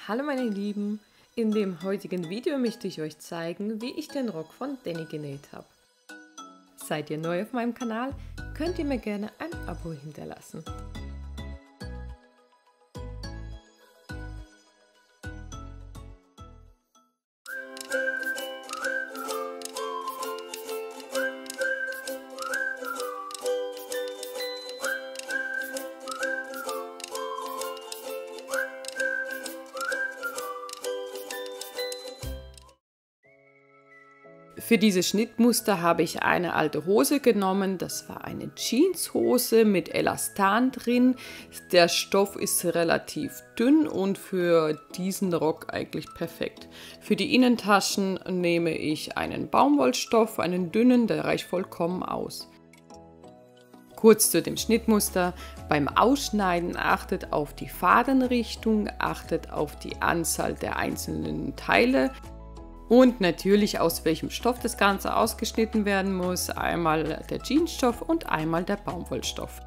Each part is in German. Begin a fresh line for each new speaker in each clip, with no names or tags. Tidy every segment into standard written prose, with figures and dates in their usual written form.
Hallo meine Lieben, in dem heutigen Video möchte ich euch zeigen, wie ich den Rock von Danny genäht habe. Seid ihr neu auf meinem Kanal, könnt ihr mir gerne ein Abo hinterlassen. Für dieses Schnittmuster habe ich eine alte Hose genommen, das war eine Jeanshose mit Elastan drin. Der Stoff ist relativ dünn und für diesen Rock eigentlich perfekt. Für die Innentaschen nehme ich einen Baumwollstoff, einen dünnen, der reicht vollkommen aus. Kurz zu dem Schnittmuster. Beim Ausschneiden achtet auf die Fadenrichtung, achtet auf die Anzahl der einzelnen Teile. Und natürlich, aus welchem Stoff das Ganze ausgeschnitten werden muss. Einmal der Jeansstoff und einmal der Baumwollstoff.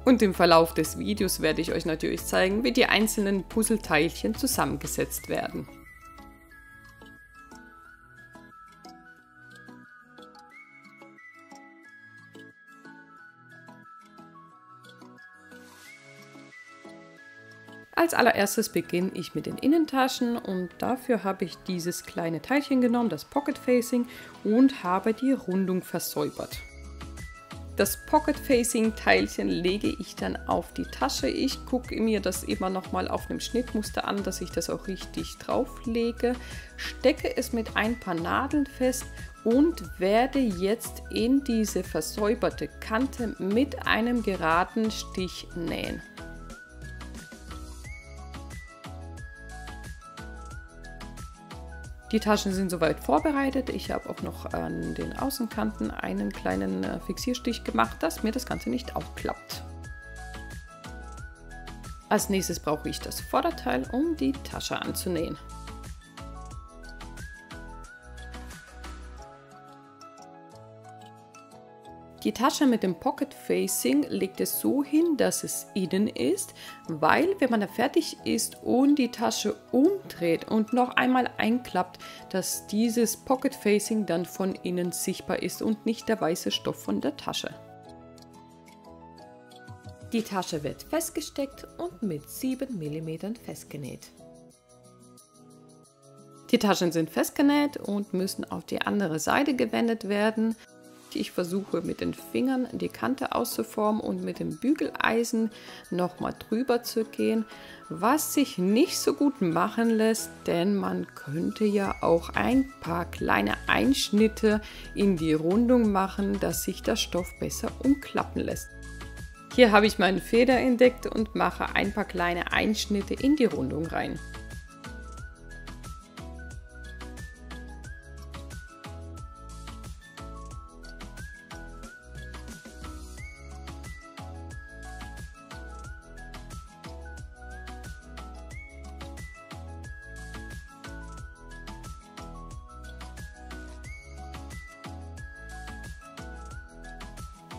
Und im Verlauf des Videos werde ich euch natürlich zeigen, wie die einzelnen Puzzleteilchen zusammengesetzt werden. Als allererstes beginne ich mit den Innentaschen und dafür habe ich dieses kleine Teilchen genommen, das Pocket Facing, und habe die Rundung versäubert. Das Pocket Facing Teilchen lege ich dann auf die Tasche. Ich gucke mir das immer noch mal auf einem Schnittmuster an, dass ich das auch richtig drauf lege, stecke es mit ein paar Nadeln fest und werde jetzt in diese versäuberte Kante mit einem geraden Stich nähen. Die Taschen sind soweit vorbereitet. Ich habe auch noch an den Außenkanten einen kleinen Fixierstich gemacht, dass mir das Ganze nicht aufklappt. Als nächstes brauche ich das Vorderteil, um die Tasche anzunähen. Die Tasche mit dem Pocket Facing legt es so hin, dass es innen ist, weil wenn man da fertig ist und die Tasche umdreht und noch einmal einklappt, dass dieses Pocket Facing dann von innen sichtbar ist und nicht der weiße Stoff von der Tasche. Die Tasche wird festgesteckt und mit 7 mm festgenäht. Die Taschen sind festgenäht und müssen auf die andere Seite gewendet werden. Ich versuche mit den Fingern die Kante auszuformen und mit dem Bügeleisen nochmal drüber zu gehen, was sich nicht so gut machen lässt, denn man könnte ja auch ein paar kleine Einschnitte in die Rundung machen, dass sich der Stoff besser umklappen lässt. Hier habe ich meinen Feder entdeckt und mache ein paar kleine Einschnitte in die Rundung rein.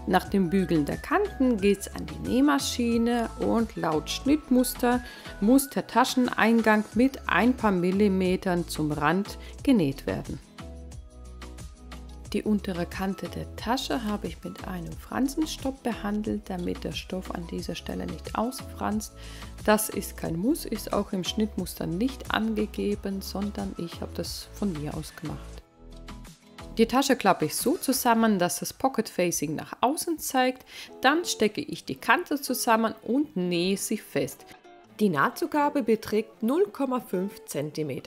Nach dem Bügeln der Kanten geht es an die Nähmaschine und laut Schnittmuster muss der Tascheneingang mit ein paar Millimetern zum Rand genäht werden. Die untere Kante der Tasche habe ich mit einem Fransenstopp behandelt, damit der Stoff an dieser Stelle nicht ausfranst. Das ist kein Muss, ist auch im Schnittmuster nicht angegeben, sondern ich habe das von mir aus gemacht. Die Tasche klappe ich so zusammen, dass das Pocket Facing nach außen zeigt. Dann stecke ich die Kante zusammen und nähe sie fest. Die Nahtzugabe beträgt 0,5 cm.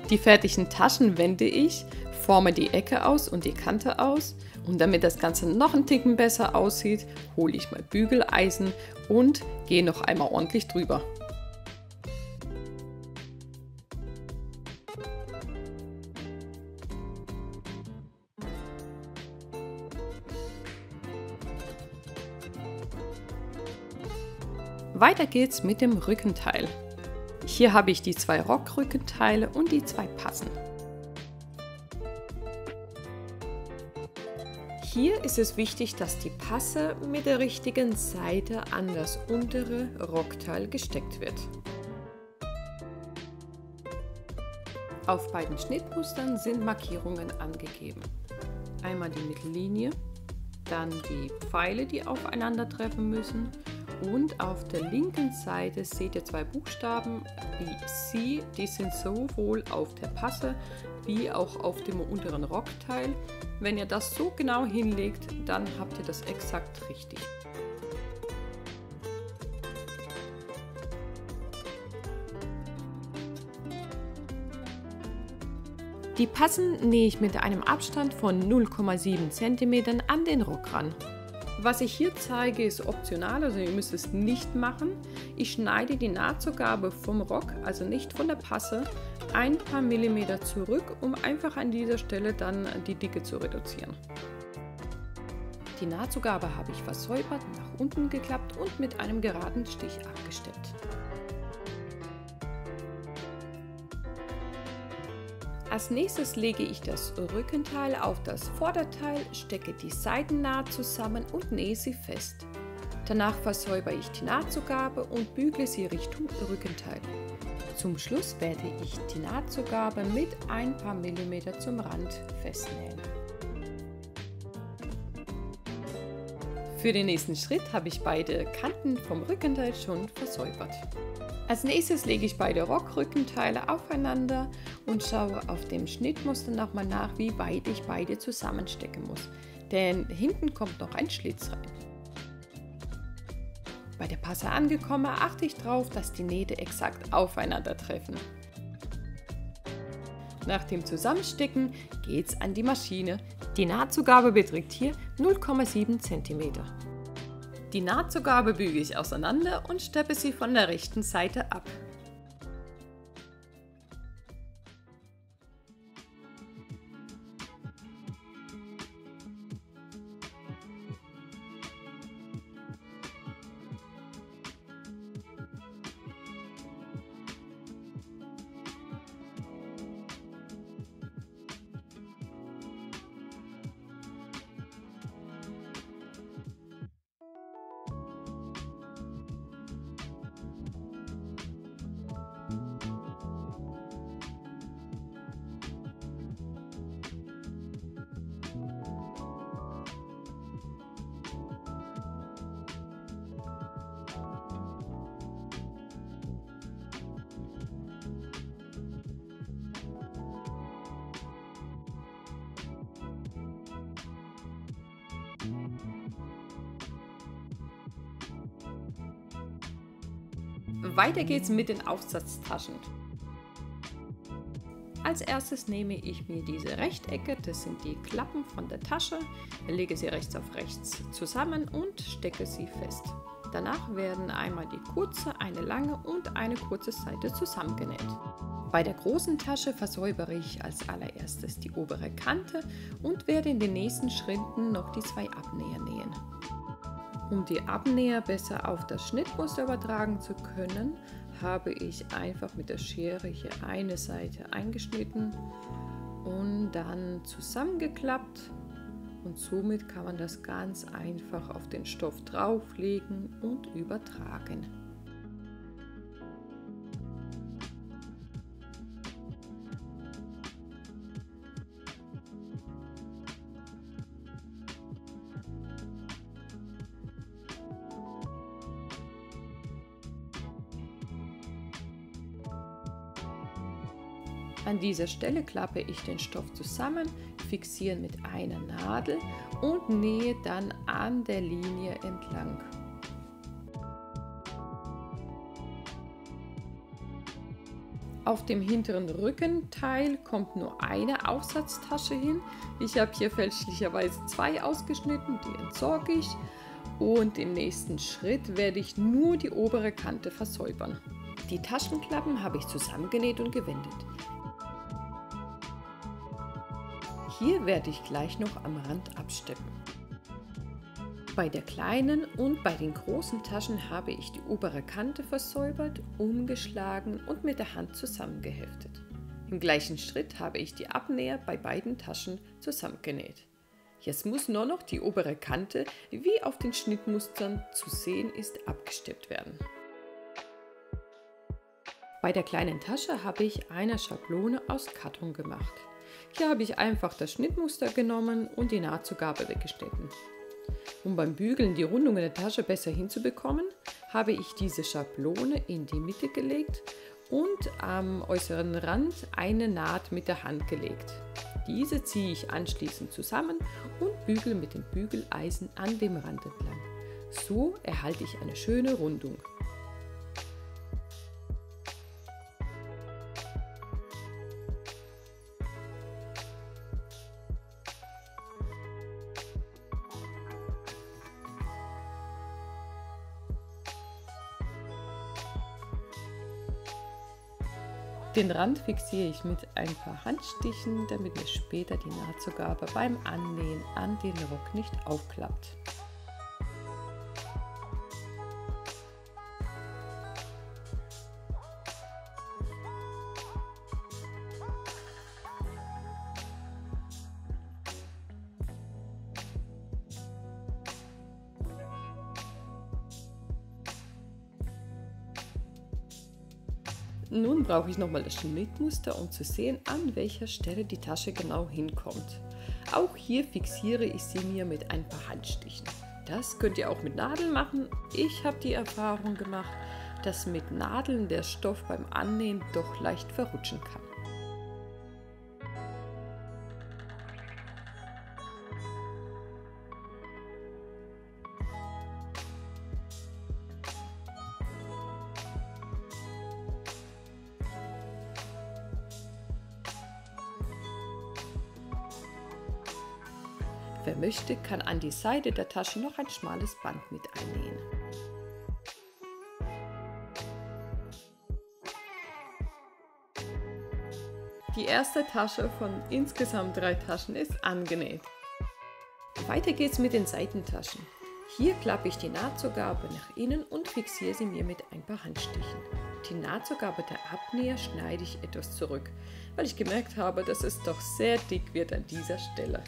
Die fertigen Taschen wende ich, forme die Ecke aus und die Kante aus. Und damit das Ganze noch ein Ticken besser aussieht, hole ich mein Bügeleisen und gehe noch einmal ordentlich drüber. Weiter geht's mit dem Rückenteil. Hier habe ich die 2 Rockrückenteile und die 2 passen. Hier ist es wichtig, dass die Passe mit der richtigen Seite an das untere Rockteil gesteckt wird. Auf beiden Schnittmustern sind Markierungen angegeben. Einmal die Mittellinie, dann die Pfeile, die aufeinandertreffen müssen, und auf der linken Seite seht ihr zwei Buchstaben wie C, die sind sowohl auf der Passe wie auch auf dem unteren Rockteil. Wenn ihr das so genau hinlegt, dann habt ihr das exakt richtig. Die Passen nähe ich mit einem Abstand von 0,7 cm an den Rock ran. Was ich hier zeige, ist optional, also ihr müsst es nicht machen. Ich schneide die Nahtzugabe vom Rock, also nicht von der Passe, ein paar Millimeter zurück, um einfach an dieser Stelle dann die Dicke zu reduzieren. Die Nahtzugabe habe ich versäubert, nach unten geklappt und mit einem geraden Stich abgesteppt. Als nächstes lege ich das Rückenteil auf das Vorderteil, stecke die Seitennaht zusammen und nähe sie fest. Danach versäubere ich die Nahtzugabe und bügle sie Richtung Rückenteil. Zum Schluss werde ich die Nahtzugabe mit ein paar Millimeter zum Rand festnähen. Für den nächsten Schritt habe ich beide Kanten vom Rückenteil schon versäubert. Als nächstes lege ich beide Rockrückenteile aufeinander und schaue auf dem Schnittmuster nochmal nach, wie weit ich beide zusammenstecken muss. Denn hinten kommt noch ein Schlitz rein. Bei der Passe angekommen, achte ich darauf, dass die Nähte exakt aufeinandertreffen. Nach dem Zusammenstecken geht es an die Maschine. Die Nahtzugabe beträgt hier 0,7 cm. Die Nahtzugabe büge ich auseinander und steppe sie von der rechten Seite ab. Weiter geht's mit den Aufsatztaschen. Als erstes nehme ich mir diese Rechtecke, das sind die Klappen von der Tasche, lege sie rechts auf rechts zusammen und stecke sie fest. Danach werden einmal die kurze, eine lange und eine kurze Seite zusammengenäht. Bei der großen Tasche versäubere ich als allererstes die obere Kante und werde in den nächsten Schritten noch die zwei Abnäher nähen. Um die Abnäher besser auf das Schnittmuster übertragen zu können, habe ich einfach mit der Schere hier eine Seite eingeschnitten und dann zusammengeklappt, und somit kann man das ganz einfach auf den Stoff drauflegen und übertragen. An dieser Stelle klappe ich den Stoff zusammen, fixiere mit einer Nadel und nähe dann an der Linie entlang. Auf dem hinteren Rückenteil kommt nur eine Aufsatztasche hin. Ich habe hier fälschlicherweise zwei ausgeschnitten, die entsorge ich. Und im nächsten Schritt werde ich nur die obere Kante versäubern. Die Taschenklappen habe ich zusammengenäht und gewendet. Hier werde ich gleich noch am Rand absteppen. Bei der kleinen und bei den großen Taschen habe ich die obere Kante versäubert, umgeschlagen und mit der Hand zusammengeheftet. Im gleichen Schritt habe ich die Abnäher bei beiden Taschen zusammengenäht. Jetzt muss nur noch die obere Kante, wie auf den Schnittmustern zu sehen ist, abgesteppt werden. Bei der kleinen Tasche habe ich eine Schablone aus Karton gemacht. Hier habe ich einfach das Schnittmuster genommen und die Nahtzugabe weggeschnitten. Um beim Bügeln die Rundung der Tasche besser hinzubekommen, habe ich diese Schablone in die Mitte gelegt und am äußeren Rand eine Naht mit der Hand gelegt. Diese ziehe ich anschließend zusammen und bügele mit dem Bügeleisen an dem Rand entlang. So erhalte ich eine schöne Rundung. Den Rand fixiere ich mit ein paar Handstichen, damit mir später die Nahtzugabe beim Annähen an den Rock nicht aufklappt. Nun brauche ich nochmal das Schnittmuster, um zu sehen, an welcher Stelle die Tasche genau hinkommt. Auch hier fixiere ich sie mir mit ein paar Handstichen. Das könnt ihr auch mit Nadeln machen. Ich habe die Erfahrung gemacht, dass mit Nadeln der Stoff beim Annähen doch leicht verrutschen kann. Wer möchte, kann an die Seite der Tasche noch ein schmales Band mit einnähen. Die erste Tasche von insgesamt 3 Taschen ist angenäht. Weiter geht's mit den Seitentaschen. Hier klappe ich die Nahtzugabe nach innen und fixiere sie mir mit ein paar Handstichen. Die Nahtzugabe der Abnäher schneide ich etwas zurück, weil ich gemerkt habe, dass es doch sehr dick wird an dieser Stelle.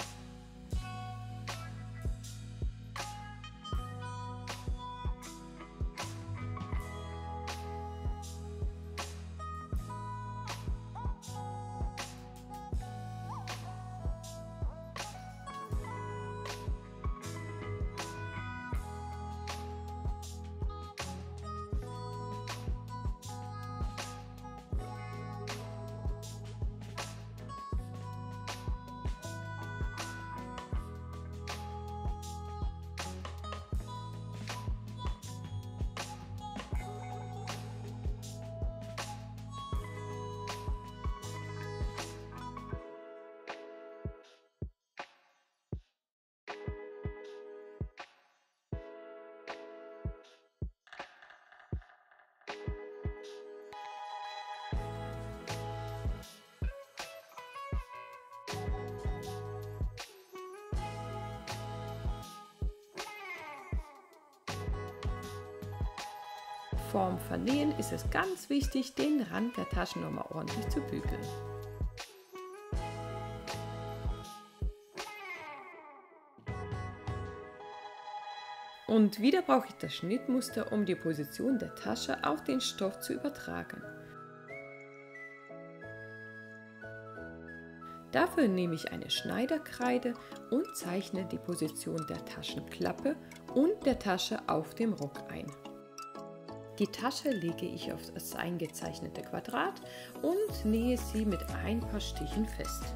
Vorm Vernähen ist es ganz wichtig, den Rand der Taschen nochmal ordentlich zu bügeln. Und wieder brauche ich das Schnittmuster, um die Position der Tasche auf den Stoff zu übertragen. Dafür nehme ich eine Schneiderkreide und zeichne die Position der Taschenklappe und der Tasche auf dem Rock ein. Die Tasche lege ich auf das eingezeichnete Quadrat und nähe sie mit ein paar Stichen fest.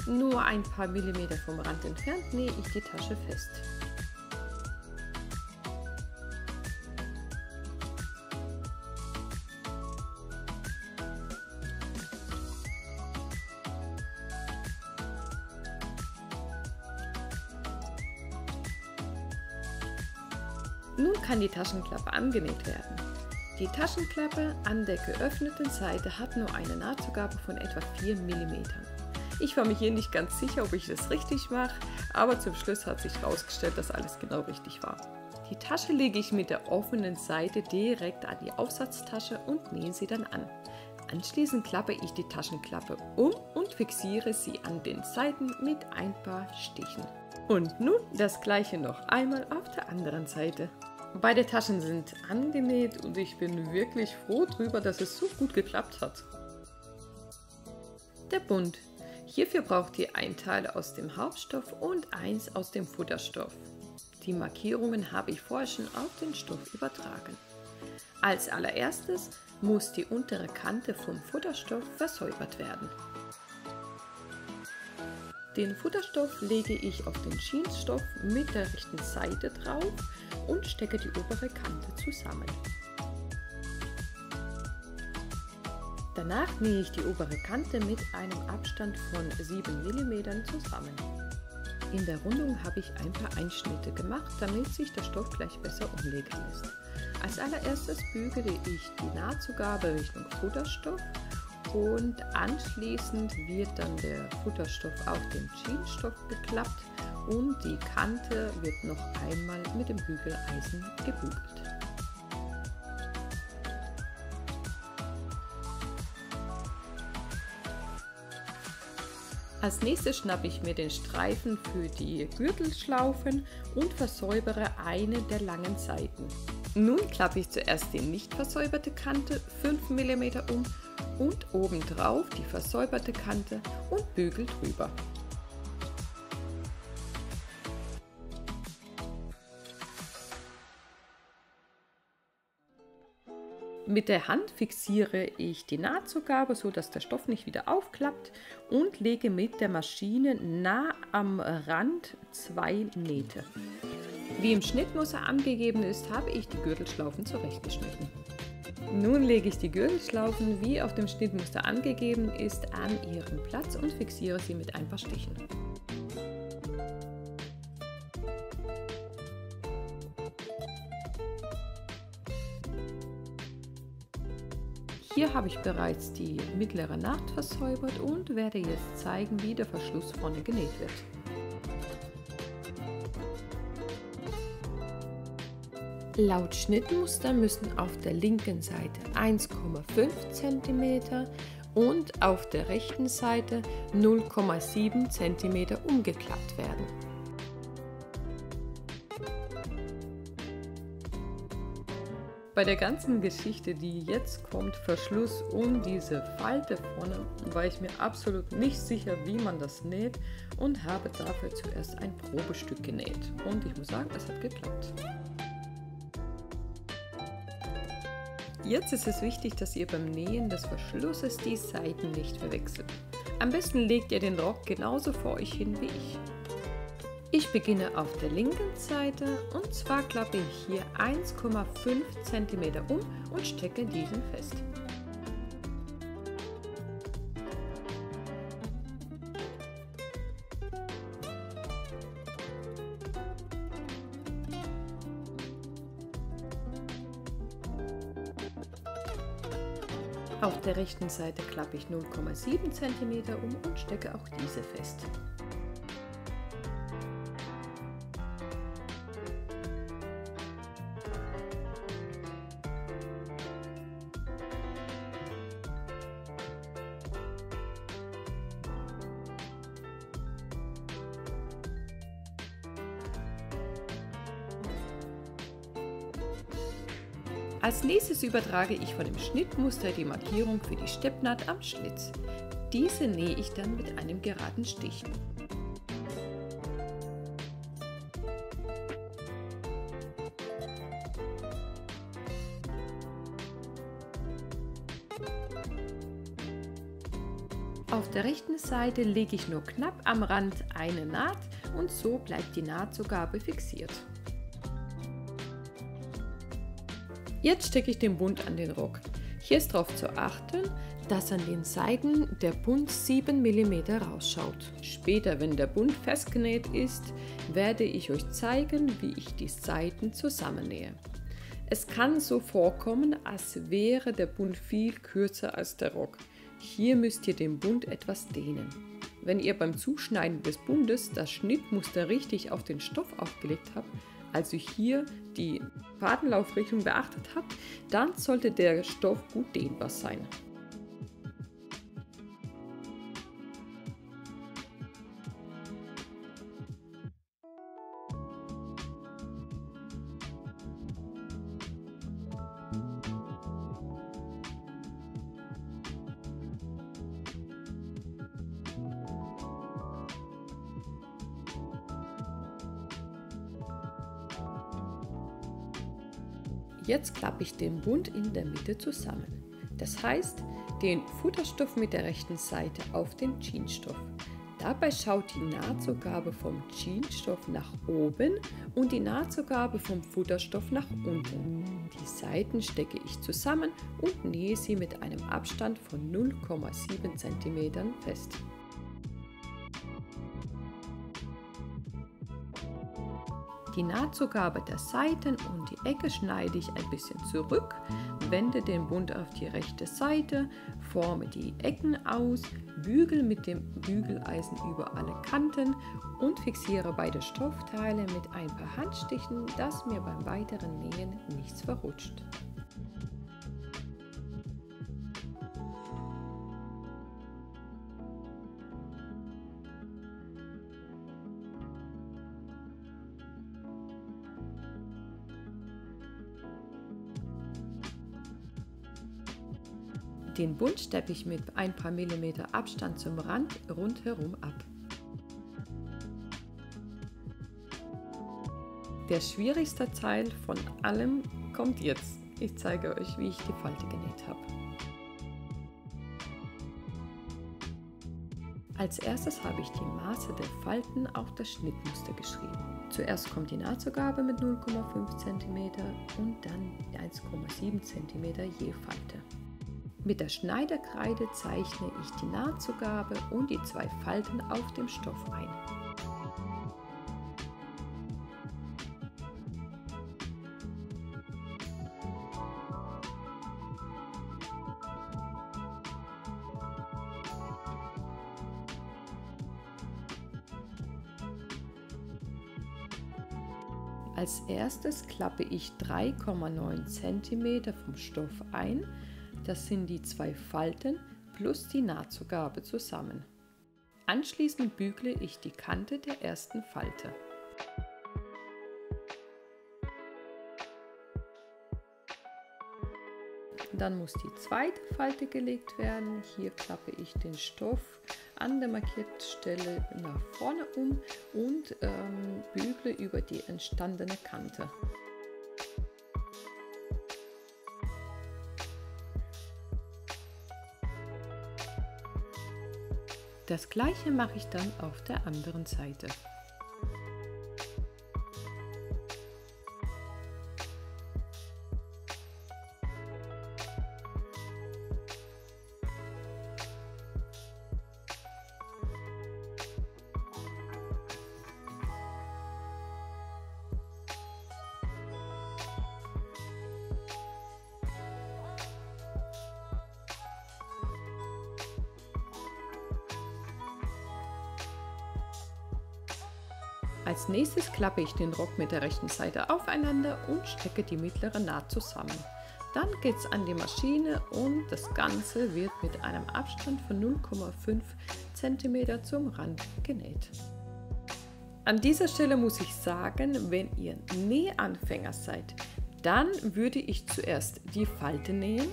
Nur ein paar Millimeter vom Rand entfernt nähe ich die Tasche fest. Nun kann die Taschenklappe angenäht werden. Die Taschenklappe an der geöffneten Seite hat nur eine Nahtzugabe von etwa 4 mm. Ich war mir hier nicht ganz sicher, ob ich das richtig mache, aber zum Schluss hat sich herausgestellt, dass alles genau richtig war. Die Tasche lege ich mit der offenen Seite direkt an die Aufsatztasche und nähe sie dann an. Anschließend klappe ich die Taschenklappe um und fixiere sie an den Seiten mit ein paar Stichen. Und nun das gleiche noch einmal auf der anderen Seite. Beide Taschen sind angenäht und ich bin wirklich froh darüber, dass es so gut geklappt hat. Der Bund. Hierfür braucht ihr ein Teil aus dem Hauptstoff und eins aus dem Futterstoff. Die Markierungen habe ich vorher schon auf den Stoff übertragen. Als allererstes muss die untere Kante vom Futterstoff versäubert werden. Den Futterstoff lege ich auf den Jeansstoff mit der rechten Seite drauf und stecke die obere Kante zusammen. Danach nähe ich die obere Kante mit einem Abstand von 7 mm zusammen. In der Rundung habe ich ein paar Einschnitte gemacht, damit sich der Stoff gleich besser umlegen lässt. Als allererstes bügele ich die Nahtzugabe Richtung Futterstoff und anschließend wird dann der Futterstoff auf den Jeansstoff geklappt und die Kante wird noch einmal mit dem Bügeleisen gebügelt. Als nächstes schnappe ich mir den Streifen für die Gürtelschlaufen und versäubere eine der langen Seiten. Nun klappe ich zuerst die nicht versäuberte Kante 5 mm um und obendrauf die versäuberte Kante und bügel drüber. Mit der Hand fixiere ich die Nahtzugabe, so dass der Stoff nicht wieder aufklappt und lege mit der Maschine nah am Rand 2 Nähte. Wie im Schnittmuster angegeben ist, habe ich die Gürtelschlaufen zurechtgeschnitten. Nun lege ich die Gürtelschlaufen, wie auf dem Schnittmuster angegeben ist, an ihren Platz und fixiere sie mit ein paar Stichen. Hier habe ich bereits die mittlere Naht versäubert und werde jetzt zeigen, wie der Verschluss vorne genäht wird. Laut Schnittmuster müssen auf der linken Seite 1,5 cm und auf der rechten Seite 0,7 cm umgeklappt werden. Bei der ganzen Geschichte, die jetzt kommt, Verschluss um diese Falte vorne, war ich mir absolut nicht sicher, wie man das näht und habe dafür zuerst ein Probestück genäht. Und ich muss sagen, es hat geklappt. Jetzt ist es wichtig, dass ihr beim Nähen des Verschlusses die Seiten nicht verwechselt. Am besten legt ihr den Rock genauso vor euch hin wie ich. Ich beginne auf der linken Seite und zwar klappe ich hier 1,5 cm um und stecke diesen fest. Auf der rechten Seite klappe ich 0,7 cm um und stecke auch diese fest. Als nächstes übertrage ich von dem Schnittmuster die Markierung für die Steppnaht am Schlitz. Diese nähe ich dann mit einem geraden Stich. Auf der rechten Seite lege ich nur knapp am Rand eine Naht und so bleibt die Nahtzugabe fixiert. Jetzt stecke ich den Bund an den Rock. Hier ist darauf zu achten, dass an den Seiten der Bund 7 mm rausschaut. Später, wenn der Bund festgenäht ist, werde ich euch zeigen, wie ich die Seiten zusammennähe. Es kann so vorkommen, als wäre der Bund viel kürzer als der Rock. Hier müsst ihr den Bund etwas dehnen. Wenn ihr beim Zuschneiden des Bundes das Schnittmuster richtig auf den Stoff aufgelegt habt, also hier die Fadenlaufrichtung beachtet habt, dann sollte der Stoff gut dehnbar sein. Jetzt klappe ich den Bund in der Mitte zusammen. Das heißt, den Futterstoff mit der rechten Seite auf den Jeansstoff. Dabei schaut die Nahtzugabe vom Jeansstoff nach oben und die Nahtzugabe vom Futterstoff nach unten. Die Seiten stecke ich zusammen und nähe sie mit einem Abstand von 0,7 cm fest. Die Nahtzugabe der Seiten und die Ecke schneide ich ein bisschen zurück, wende den Bund auf die rechte Seite, forme die Ecken aus, bügel mit dem Bügeleisen über alle Kanten und fixiere beide Stoffteile mit ein paar Handstichen, dass mir beim weiteren Nähen nichts verrutscht. Den Bund steppe ich mit ein paar Millimeter Abstand zum Rand rundherum ab. Der schwierigste Teil von allem kommt jetzt. Ich zeige euch, wie ich die Falte genäht habe. Als erstes habe ich die Maße der Falten auf das Schnittmuster geschrieben. Zuerst kommt die Nahtzugabe mit 0,5 cm und dann 1,7 cm je Falte. Mit der Schneiderkreide zeichne ich die Nahtzugabe und die zwei Falten auf dem Stoff ein. Als erstes klappe ich 3,9 cm vom Stoff ein. Das sind die zwei Falten plus die Nahtzugabe zusammen. Anschließend bügle ich die Kante der ersten Falte. Dann muss die zweite Falte gelegt werden. Hier klappe ich den Stoff an der markierten Stelle nach vorne um und bügle über die entstandene Kante. Das gleiche mache ich dann auf der anderen Seite. Als nächstes klappe ich den Rock mit der rechten Seite aufeinander und stecke die mittlere Naht zusammen. Dann geht es an die Maschine und das Ganze wird mit einem Abstand von 0,5 cm zum Rand genäht. An dieser Stelle muss ich sagen, wenn ihr Nähanfänger seid, dann würde ich zuerst die Falte nähen,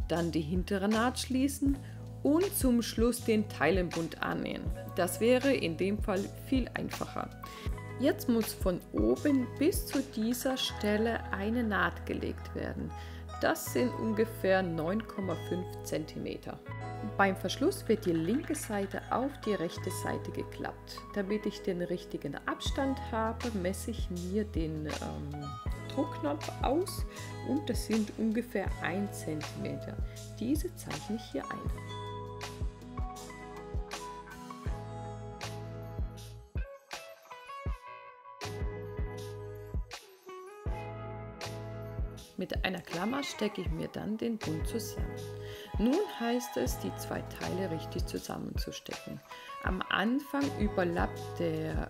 dann die hintere Naht schließen und zum Schluss den Teilenbund annähen. Das wäre in dem Fall viel einfacher. Jetzt muss von oben bis zu dieser Stelle eine Naht gelegt werden. Das sind ungefähr 9,5 cm. Beim Verschluss wird die linke Seite auf die rechte Seite geklappt. Damit ich den richtigen Abstand habe, messe ich mir den Druckknopf aus und das sind ungefähr 1 cm. Diese zeichne ich hier ein. Mit einer Klammer stecke ich mir dann den Bund zusammen. Nun heißt es, die zwei Teile richtig zusammenzustecken. Am Anfang überlappt der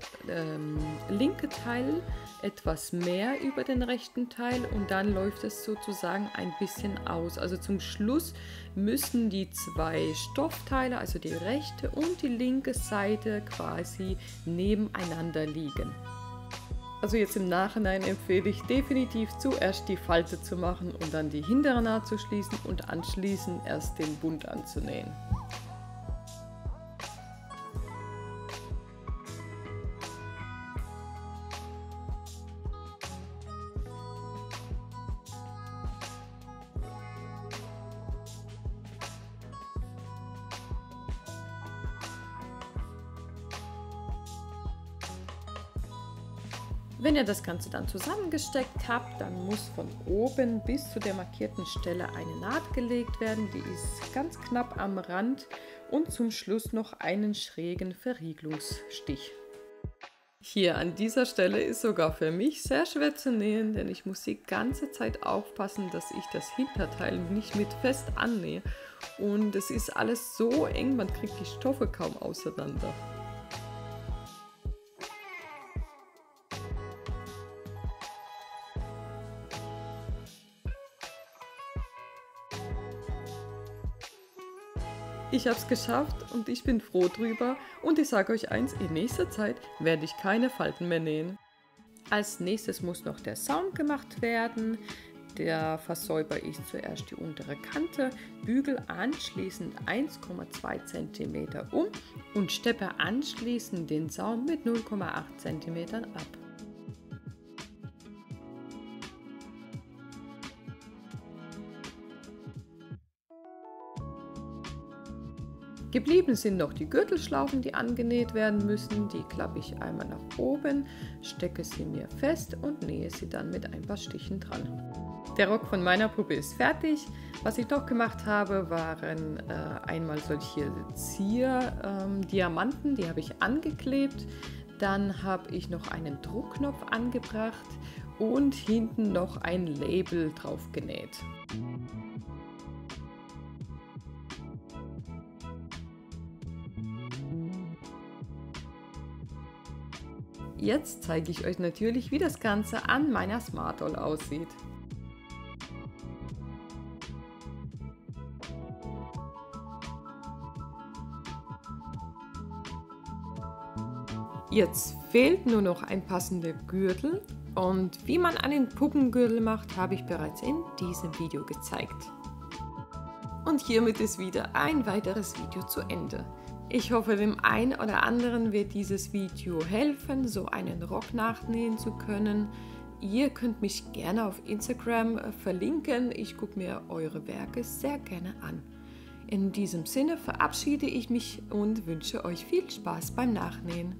linke Teil etwas mehr über den rechten Teil und dann läuft es sozusagen ein bisschen aus. Also zum Schluss müssen die zwei Stoffteile, also die rechte und die linke Seite quasi nebeneinander liegen. Also jetzt im Nachhinein empfehle ich definitiv zuerst die Falte zu machen und dann die hintere Naht zu schließen und anschließend erst den Bund anzunähen. Wenn ihr das Ganze dann zusammengesteckt habt, dann muss von oben bis zu der markierten Stelle eine Naht gelegt werden. Die ist ganz knapp am Rand und zum Schluss noch einen schrägen Verriegelungsstich. Hier an dieser Stelle ist sogar für mich sehr schwer zu nähen, denn ich muss die ganze Zeit aufpassen, dass ich das Hinterteil nicht mit fest annähe. Und es ist alles so eng, man kriegt die Stoffe kaum auseinander. Ich habe es geschafft und ich bin froh drüber und ich sage euch eins, in nächster Zeit werde ich keine Falten mehr nähen. Als nächstes muss noch der Saum gemacht werden. Da versäubere ich zuerst die untere Kante, bügel anschließend 1,2 cm um und steppe anschließend den Saum mit 0,8 cm ab. Geblieben sind noch die Gürtelschlaufen, die angenäht werden müssen. Die klappe ich einmal nach oben, stecke sie mir fest und nähe sie dann mit ein paar Stichen dran. Der Rock von meiner Puppe ist fertig. Was ich noch gemacht habe, waren einmal solche Diamanten, die habe ich angeklebt. Dann habe ich noch einen Druckknopf angebracht und hinten noch ein Label drauf genäht. Jetzt zeige ich euch natürlich, wie das Ganze an meiner Smart Doll aussieht. Jetzt fehlt nur noch ein passender Gürtel und wie man einen Puppengürtel macht, habe ich bereits in diesem Video gezeigt. Und hiermit ist wieder ein weiteres Video zu Ende. Ich hoffe, dem einen oder anderen wird dieses Video helfen, so einen Rock nachnähen zu können. Ihr könnt mich gerne auf Instagram verlinken. Ich gucke mir eure Werke sehr gerne an. In diesem Sinne verabschiede ich mich und wünsche euch viel Spaß beim Nachnähen.